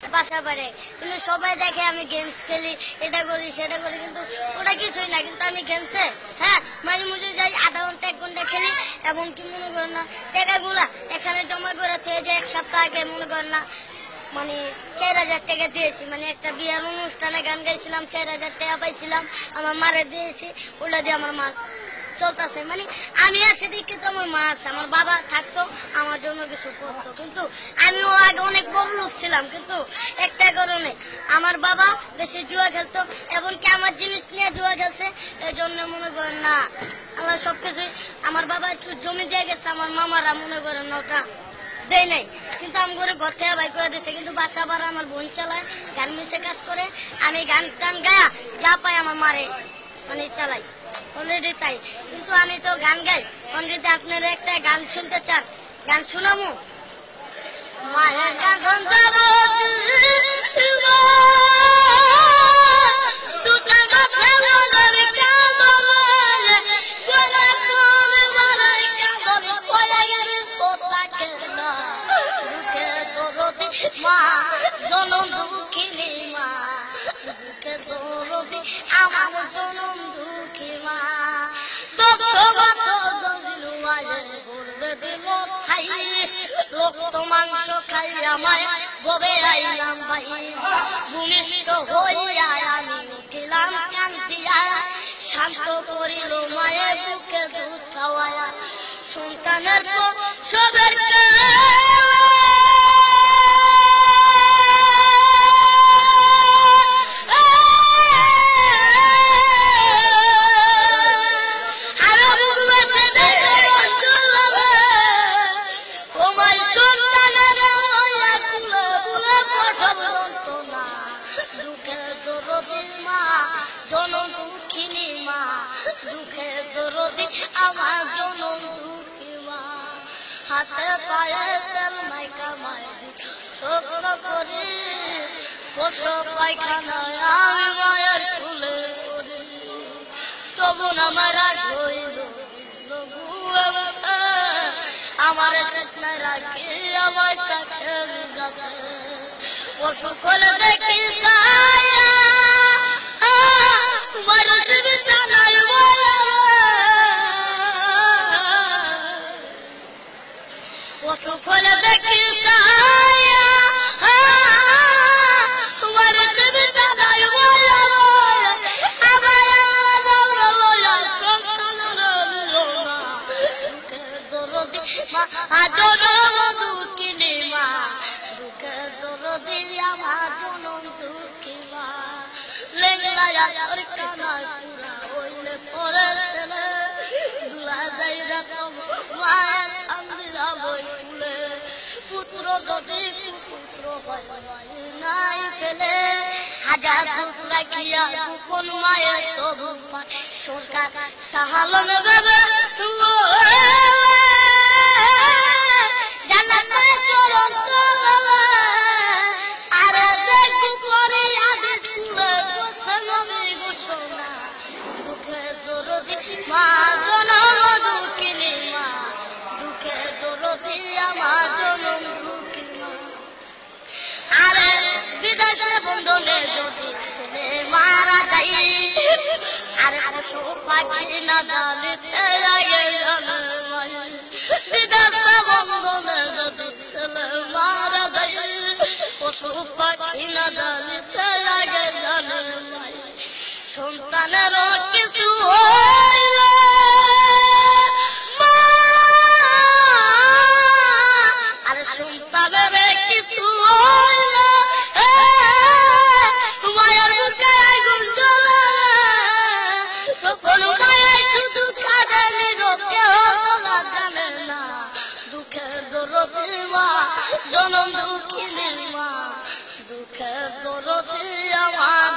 বাসা পারে কিন্তু সবাই দেখে আমি গেমস খেলি, এটা করি সেটা করি, কিন্তু ওটা কিছুই না। কিন্তু আমি গেমসে মাঝে মাঝে যাই, আধা ঘন্টা 1 ঘন্টা খেলি। এবং কি মনে করেন না, টাকাগুলা এখানে জমা করে যে 1 সপ্তাহ আগে মনে করেন না মানে 4000 টাকা দিয়েছি। মানে একটা বিয়ের অনুষ্ঠানে গান গাইছিলাম, 4000 টাকা পাইছিলাম, আমার মারে দিয়েছি। ওটা দিয়ে আমার মা চলতেছে। মানে আমি আছি দেখে তো আমার মা আছে। আমার বাবা থাকতো আমার জন্য কিছু করতো, কিন্তু আমিও আগে অনেক বড় লোক ছিলাম। কিন্তু একটা কারণে আমার বাবা বেশি জুয়া খেলতো, এমনকি আমার জিনিস নিয়ে জুয়া খেলছে। এই জন্য মনে করেন না আমার সবকিছুই, আমার বাবা একটু জমি দিয়ে গেছে, আমার মামারা মনে করেন না ওটা দেয় নাই। কিন্তু আমি করে ঘর থেকে বাইর করে দিচ্ছে। কিন্তু বাসা ভাড়া আমার বোন চালায়, গান মিশে কাজ করে। আমি গান টান গায়া যা পাই আমার মারে মানে চালাই অলরেডি তাই। কিন্তু আমি তো গান গাই। যদি আপনারা একটা গান শুনতে চান, গান শোনাবো। মায়ের গান মা জনম দুঃখিনী মা, দুঃখে দরদি আমার জনম দুঃখী মা। 10 বছর ধরে মায়ের গর্ভে দিল খাই, রক্ত মাংস খাই আমায় ববে আইলাম ভাই। ভূমিষ্ঠ হইয়া আমি উঠিলাম কান্দিয়া, শান্ত করিল মায়ের বুকে দুধ খাওয়ায়া। সন্তানের সবের জনম দুঃখিনী মা, দুঃখে দরদি আমার জনম দুঃখী মা। হাতে পায়ে তেল মাইকা মায় স্বপ্ন করি, প্রসব পায়খানায় আমি মায়ের ফুলে করি। তবু আমার হইল আমার চেতনায় রাখি আমার তাকে যাবে। পশু ফলে দেখি ফলে দেখি দুঃখিনী মা, দুঃখে দরদি আমার জনম দুঃখী মা। লেঙ্গায়া তোর কানার পুরা হইলে পরে ছেলে, দুলা যাই রাখব মায়ের আন্দিরা বই ফুলে। পুত্র যদি পুত্র হয় নাই ফেলে, হাজার দোষ রাখিয়া গোপন মায়ের তবু সরকার সাহালন দেবে। জানাতে চরণ আরে দেখি পরে আগে স্কুলে বসে নবী ঘোষণা। দুঃখে দরদি মা জনম দুঃখিনী মা, দুঃখে দরদি আমার জনম দুঃখী মা। আরে বিদেশে বন্ধনে যদি ছেলে মারা যাই, আরে পশু পাখি না জানিতে আগে জানে মাই। বিদেশে বন্ধনে যদি ছেলে মারা যাই, পশু পাখি না জানিতে আগে জানে মাই। সন্তানের কিছু হইলে আরে সন্তানের কিছু হইলে মায়ের বুকে আগুন জ্বলে। তখন মায়ের শুধু কাঁদে, কেউ জানে না। দুঃখের দরদি মা, জনম দুঃখিনী মা, দুঃখের দরদি আমার